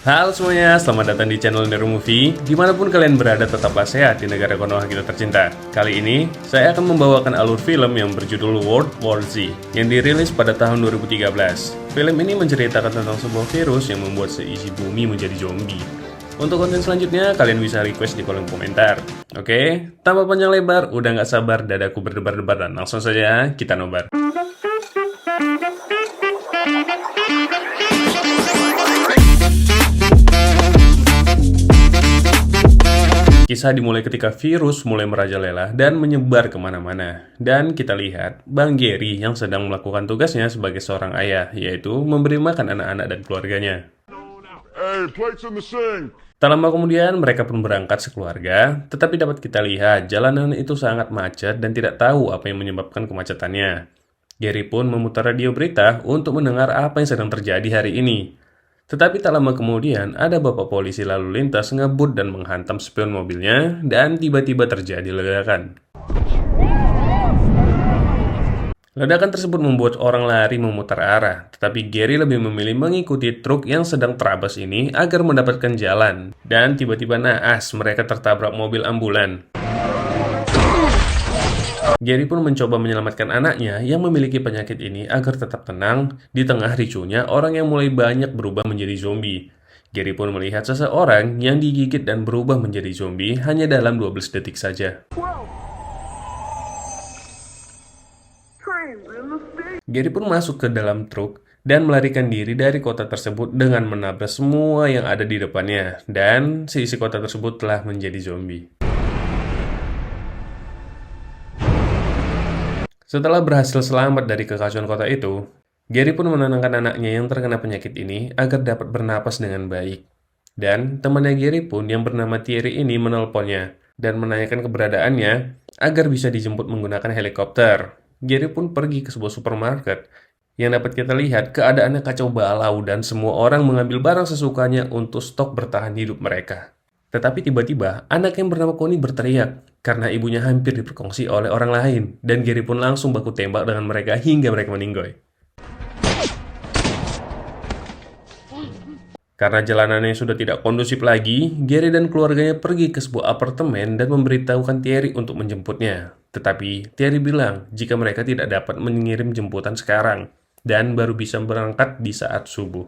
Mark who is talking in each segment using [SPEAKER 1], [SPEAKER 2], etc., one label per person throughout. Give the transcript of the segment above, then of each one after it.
[SPEAKER 1] Halo semuanya, selamat datang di channel Nero Movie. Dimanapun kalian berada, tetaplah sehat di negara Konoha kita tercinta. Kali ini, saya akan membawakan alur film yang berjudul World War Z, yang dirilis pada tahun 2013. Film ini menceritakan tentang sebuah virus yang membuat seisi bumi menjadi zombie. Untuk konten selanjutnya, kalian bisa request di kolom komentar. Oke, tanpa panjang lebar, udah nggak sabar, dadaku berdebar-debar, dan langsung saja kita nobar. Kisah dimulai ketika virus mulai merajalela dan menyebar kemana-mana. Dan kita lihat Bang Gary yang sedang melakukan tugasnya sebagai seorang ayah, yaitu memberi makan anak-anak dan keluarganya.
[SPEAKER 2] Hey, plates in the sink!
[SPEAKER 1] Tak lama kemudian mereka pun berangkat sekeluarga, tetapi dapat kita lihat jalanan itu sangat macet dan tidak tahu apa yang menyebabkan kemacetannya. Gary pun memutar radio berita untuk mendengar apa yang sedang terjadi hari ini. Tetapi tak lama kemudian, ada bapak polisi lalu lintas ngebut dan menghantam spion mobilnya, dan tiba-tiba terjadi ledakan. Ledakan tersebut membuat orang lari memutar arah, tetapi Gary lebih memilih mengikuti truk yang sedang terabas ini agar mendapatkan jalan. Dan tiba-tiba naas, mereka tertabrak mobil ambulan. Gary pun mencoba menyelamatkan anaknya yang memiliki penyakit ini agar tetap tenang di tengah ricuhnya orang yang mulai banyak berubah menjadi zombie. Gary pun melihat seseorang yang digigit dan berubah menjadi zombie hanya dalam 12 detik saja. Gary pun masuk ke dalam truk dan melarikan diri dari kota tersebut dengan menabrak semua yang ada di depannya, dan seisi kota tersebut telah menjadi zombie. Setelah berhasil selamat dari kekacauan kota itu, Gary pun menenangkan anaknya yang terkena penyakit ini agar dapat bernapas dengan baik. Dan temannya Gary pun yang bernama Thierry ini menelponnya dan menanyakan keberadaannya agar bisa dijemput menggunakan helikopter. Gary pun pergi ke sebuah supermarket yang dapat kita lihat keadaannya kacau balau dan semua orang mengambil barang sesukanya untuk stok bertahan hidup mereka. Tetapi tiba-tiba, anak yang bernama Connie berteriak karena ibunya hampir diperkongsi oleh orang lain, dan Gary pun langsung baku tembak dengan mereka hingga mereka meninggoy. Karena jalanannya sudah tidak kondusif lagi, Gary dan keluarganya pergi ke sebuah apartemen dan memberitahukan Thierry untuk menjemputnya. Tetapi Thierry bilang jika mereka tidak dapat mengirim jemputan sekarang, dan baru bisa berangkat di saat subuh.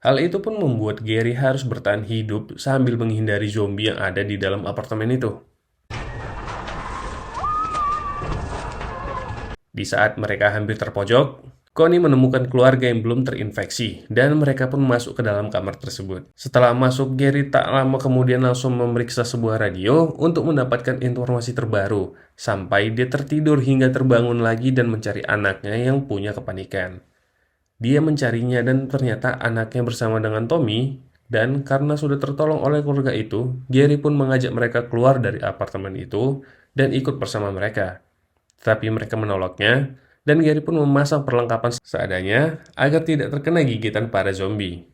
[SPEAKER 1] Hal itu pun membuat Gary harus bertahan hidup sambil menghindari zombie yang ada di dalam apartemen itu. Di saat mereka hampir terpojok, Connie menemukan keluarga yang belum terinfeksi, dan mereka pun masuk ke dalam kamar tersebut. Setelah masuk, Gary tak lama kemudian langsung memeriksa sebuah radio untuk mendapatkan informasi terbaru, sampai dia tertidur hingga terbangun lagi dan mencari anaknya yang punya kepanikan. Dia mencarinya dan ternyata anaknya bersama dengan Tommy, dan karena sudah tertolong oleh keluarga itu, Gary pun mengajak mereka keluar dari apartemen itu dan ikut bersama mereka. Tetapi mereka menolaknya, dan Gary pun memasang perlengkapan seadanya agar tidak terkena gigitan para zombie.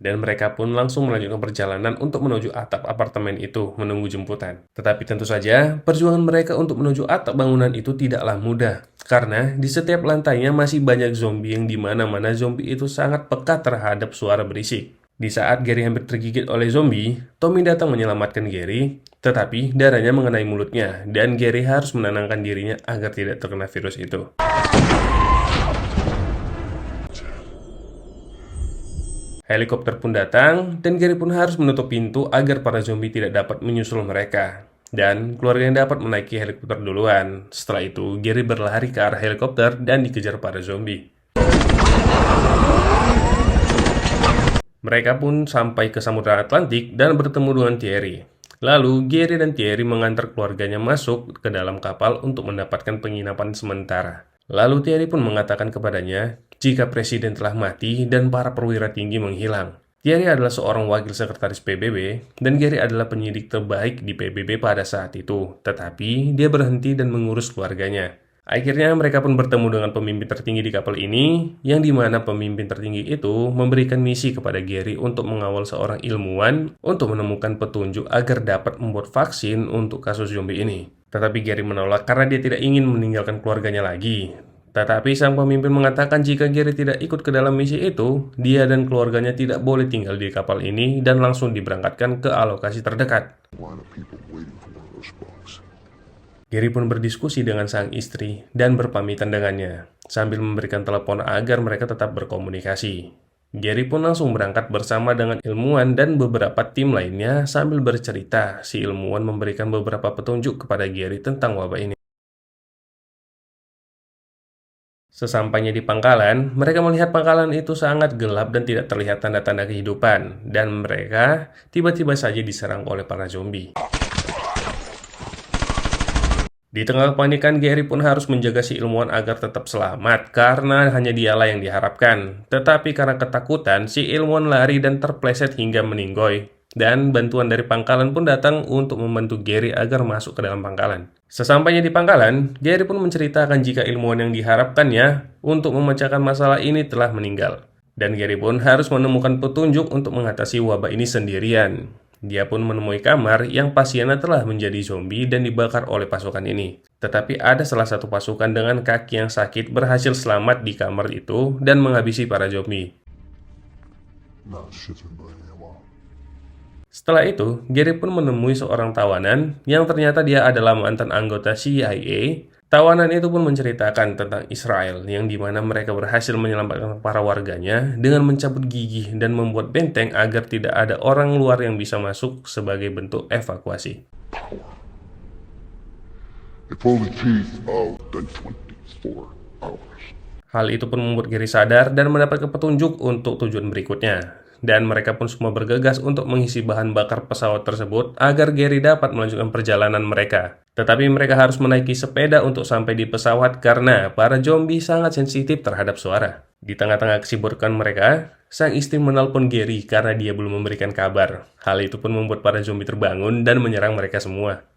[SPEAKER 1] Dan mereka pun langsung melanjutkan perjalanan untuk menuju atap apartemen itu menunggu jemputan. Tetapi tentu saja, perjuangan mereka untuk menuju atap bangunan itu tidaklah mudah. Karena di setiap lantainya masih banyak zombie yang dimana-mana zombie itu sangat peka terhadap suara berisik. Di saat Gary hampir tergigit oleh zombie, Tommy datang menyelamatkan Gary, tetapi darahnya mengenai mulutnya, dan Gary harus menenangkan dirinya agar tidak terkena virus itu. Helikopter pun datang, dan Gary pun harus menutup pintu agar para zombie tidak dapat menyusul mereka. Dan keluarga yang dapat menaiki helikopter duluan. Setelah itu, Gary berlari ke arah helikopter dan dikejar para zombie. Mereka pun sampai ke Samudra Atlantik dan bertemu dengan Thierry. Lalu, Gary dan Thierry mengantar keluarganya masuk ke dalam kapal untuk mendapatkan penginapan sementara. Lalu Thierry pun mengatakan kepadanya jika presiden telah mati dan para perwira tinggi menghilang. Thierry adalah seorang wakil sekretaris PBB, dan Gary adalah penyidik terbaik di PBB pada saat itu. Tetapi, dia berhenti dan mengurus keluarganya. Akhirnya mereka pun bertemu dengan pemimpin tertinggi di kapal ini, yang dimana pemimpin tertinggi itu memberikan misi kepada Gary untuk mengawal seorang ilmuwan untuk menemukan petunjuk agar dapat membuat vaksin untuk kasus zombie ini. Tetapi Gary menolak karena dia tidak ingin meninggalkan keluarganya lagi. Tetapi sang pemimpin mengatakan jika Gary tidak ikut ke dalam misi itu, dia dan keluarganya tidak boleh tinggal di kapal ini dan langsung diberangkatkan ke alokasi terdekat.
[SPEAKER 2] Line of people waiting for one of those spots.
[SPEAKER 1] Gary pun berdiskusi dengan sang istri dan berpamitan dengannya, sambil memberikan telepon agar mereka tetap berkomunikasi. Gary pun langsung berangkat bersama dengan ilmuwan dan beberapa tim lainnya sambil bercerita. Si ilmuwan memberikan beberapa petunjuk kepada Gary tentang wabah ini. Sesampainya di pangkalan, mereka melihat pangkalan itu sangat gelap dan tidak terlihat tanda-tanda kehidupan, dan mereka tiba-tiba saja diserang oleh para zombie. Di tengah kepanikan, Gary pun harus menjaga si ilmuwan agar tetap selamat, karena hanya dialah yang diharapkan. Tetapi karena ketakutan, si ilmuwan lari dan terpleset hingga meninggoy. Dan bantuan dari pangkalan pun datang untuk membantu Gary agar masuk ke dalam pangkalan. Sesampainya di pangkalan, Gary pun menceritakan jika ilmuwan yang diharapkannya untuk memecahkan masalah ini telah meninggal. Dan Gary pun harus menemukan petunjuk untuk mengatasi wabah ini sendirian. Dia pun menemui kamar yang pasiennya telah menjadi zombie dan dibakar oleh pasukan ini. Tetapi ada salah satu pasukan dengan kaki yang sakit berhasil selamat di kamar itu dan menghabisi para zombie.
[SPEAKER 2] Nah, shit's been burning a while.
[SPEAKER 1] Setelah itu, Gary pun menemui seorang tawanan yang ternyata dia adalah mantan anggota CIA. Tawanan itu pun menceritakan tentang Israel, yang dimana mereka berhasil menyelamatkan para warganya dengan mencabut gigi dan membuat benteng agar tidak ada orang luar yang bisa masuk sebagai bentuk evakuasi.
[SPEAKER 2] They pulled the teeth out in 24 hours.
[SPEAKER 1] Hal itu pun membuat Gary sadar dan mendapatkan petunjuk untuk tujuan berikutnya. Dan mereka pun semua bergegas untuk mengisi bahan bakar pesawat tersebut agar Gary dapat melanjutkan perjalanan mereka. Tetapi mereka harus menaiki sepeda untuk sampai di pesawat karena para zombie sangat sensitif terhadap suara. Di tengah-tengah kesibukan mereka, sang istri menelpon Gary karena dia belum memberikan kabar. Hal itu pun membuat para zombie terbangun dan menyerang mereka semua.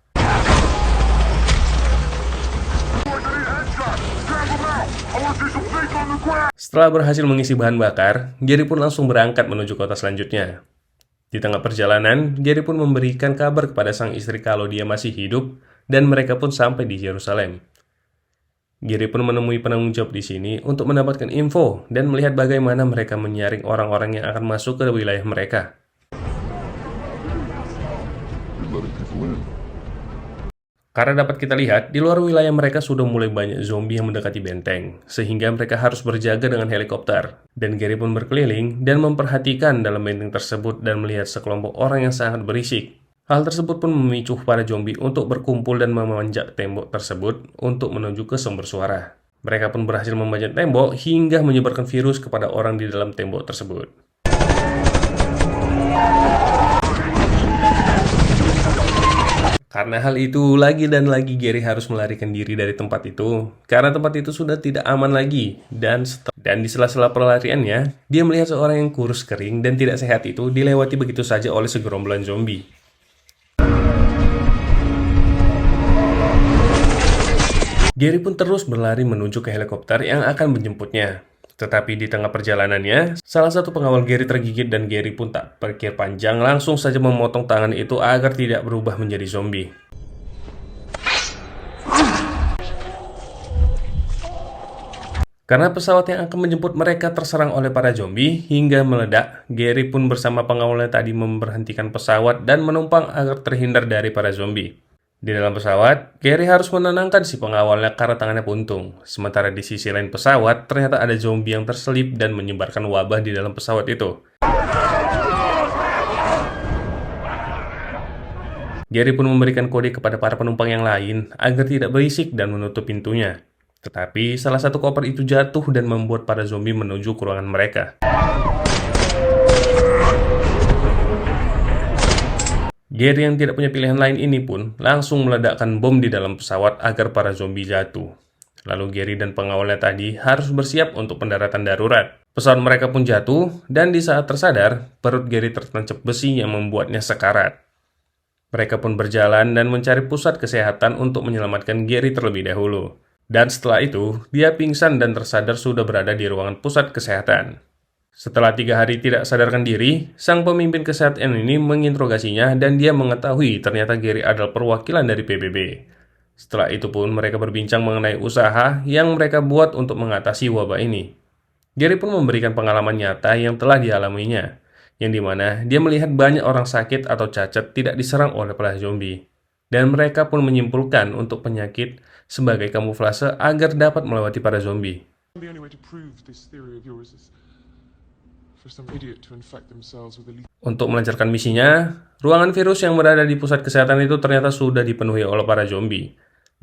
[SPEAKER 1] Setelah berhasil mengisi bahan bakar, Gary pun langsung berangkat menuju kota selanjutnya. Di tengah perjalanan, Gary pun memberikan kabar kepada sang istri kalau dia masih hidup, dan mereka pun sampai di Yerusalem. Gary pun menemui penanggung jawab di sini untuk mendapatkan info dan melihat bagaimana mereka menyaring orang-orang yang akan masuk ke wilayah mereka.
[SPEAKER 2] You're letting people in.
[SPEAKER 1] Karena dapat kita lihat, di luar wilayah mereka sudah mulai banyak zombie yang mendekati benteng, sehingga mereka harus berjaga dengan helikopter. Dan Gary pun berkeliling dan memperhatikan dalam benteng tersebut dan melihat sekelompok orang yang sangat berisik. Hal tersebut pun memicu para zombie untuk berkumpul dan memanjat tembok tersebut untuk menuju ke sumber suara. Mereka pun berhasil memanjat tembok hingga menyebarkan virus kepada orang di dalam tembok tersebut. Karena hal itu, lagi dan lagi Gary harus melarikan diri dari tempat itu. Karena tempat itu sudah tidak aman lagi. Dan di sela-sela pelariannya, dia melihat seorang yang kurus kering dan tidak sehat itu dilewati begitu saja oleh segerombolan zombie. Gary pun terus berlari menuju ke helikopter yang akan menjemputnya. Tetapi di tengah perjalanannya, salah satu pengawal Gary tergigit dan Gary pun tak berpikir panjang langsung saja memotong tangan itu agar tidak berubah menjadi zombie. Karena pesawat yang akan menjemput mereka terserang oleh para zombie hingga meledak, Gary pun bersama pengawalnya tadi memberhentikan pesawat dan menumpang agar terhindar dari para zombie. Di dalam pesawat, Gary harus menenangkan si pengawalnya karena tangannya buntung. Sementara di sisi lain pesawat, ternyata ada zombie yang terselip dan menyebarkan wabah di dalam pesawat itu. Gary pun memberikan kode kepada para penumpang yang lain agar tidak berisik dan menutup pintunya. Tetapi salah satu koper itu jatuh dan membuat para zombie menuju ke ruangan mereka. Gary yang tidak punya pilihan lain ini pun langsung meledakkan bom di dalam pesawat agar para zombie jatuh. Lalu Gary dan pengawalnya tadi harus bersiap untuk pendaratan darurat. Pesawat mereka pun jatuh dan di saat tersadar, perut Gary tertancap besi yang membuatnya sekarat. Mereka pun berjalan dan mencari pusat kesehatan untuk menyelamatkan Gary terlebih dahulu. Dan setelah itu, dia pingsan dan tersadar sudah berada di ruangan pusat kesehatan. Setelah 3 hari tidak sadarkan diri, sang pemimpin kesehatan ini menginterogasinya dan dia mengetahui ternyata Gary adalah perwakilan dari PBB. Setelah itu pun mereka berbincang mengenai usaha yang mereka buat untuk mengatasi wabah ini. Gary pun memberikan pengalaman nyata yang telah dialaminya, yang dimana dia melihat banyak orang sakit atau cacat tidak diserang oleh para zombie. Dan mereka pun menyimpulkan untuk penyakit sebagai kamuflase agar dapat melewati para zombie.
[SPEAKER 3] The only way to prove this theory of yours is for some idiot to infect themselves with a lethal.
[SPEAKER 1] Untuk melancarkan misinya, ruangan virus yang berada di pusat kesehatan itu ternyata sudah dipenuhi oleh para zombie.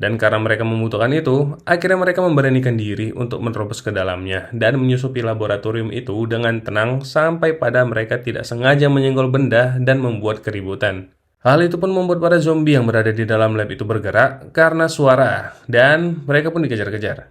[SPEAKER 1] Dan karena mereka membutuhkan itu, akhirnya mereka memberanikan diri untuk menerobos ke dalamnya dan menyusupi laboratorium itu dengan tenang sampai pada mereka tidak sengaja menyenggol benda dan membuat keributan. Hal itu pun membuat para zombie yang berada di dalam lab itu bergerak karena suara, dan mereka pun dikejar-kejar.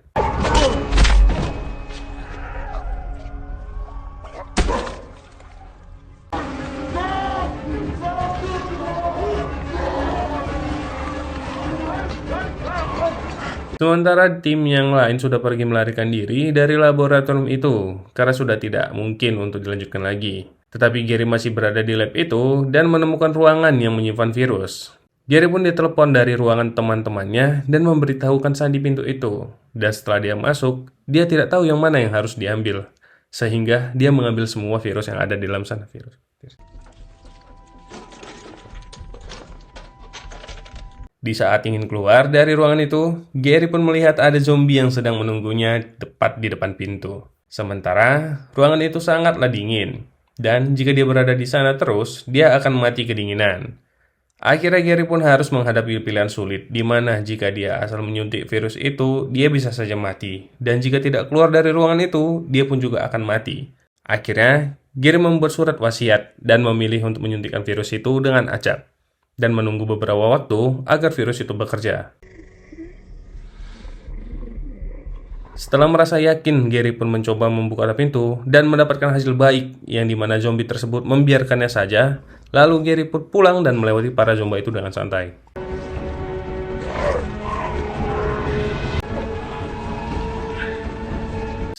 [SPEAKER 1] Sementara tim yang lain sudah pergi melarikan diri dari laboratorium itu karena sudah tidak mungkin untuk dilanjutkan lagi. Tetapi Gary masih berada di lab itu dan menemukan ruangan yang menyimpan virus. Gary pun ditelepon dari ruangan teman-temannya dan memberitahukan sandi pintu itu. Dan setelah dia masuk, dia tidak tahu yang mana yang harus diambil. Sehingga dia mengambil semua virus yang ada di dalam sana. Di saat ingin keluar dari ruangan itu, Gary pun melihat ada zombie yang sedang menunggunya tepat di depan pintu. Sementara, ruangan itu sangatlah dingin. Dan jika dia berada di sana terus, dia akan mati kedinginan. Akhirnya Gary pun harus menghadapi pilihan sulit, di mana jika dia asal menyuntik virus itu, dia bisa saja mati. Dan jika tidak keluar dari ruangan itu, dia pun juga akan mati. Akhirnya, Gary membuat surat wasiat dan memilih untuk menyuntikkan virus itu dengan acak. Dan menunggu beberapa waktu agar virus itu bekerja. Setelah merasa yakin, Gary pun mencoba membuka pintu dan mendapatkan hasil baik, yang dimana zombie tersebut membiarkannya saja. Lalu Gary pun pulang dan melewati para zombie itu dengan santai.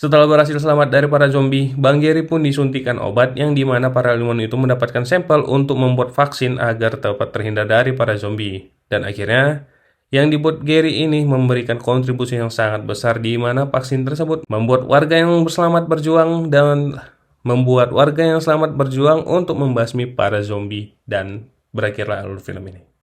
[SPEAKER 1] Setelah berhasil selamat dari para zombie, Bang Gary pun disuntikan obat yang dimana para ilmuwan itu mendapatkan sampel untuk membuat vaksin agar dapat terhindar dari para zombie. Dan akhirnya, yang dibuat Gary ini memberikan kontribusi yang sangat besar di mana vaksin tersebut membuat warga yang selamat berjuang untuk membasmi para zombie, dan berakhirlah alur film ini.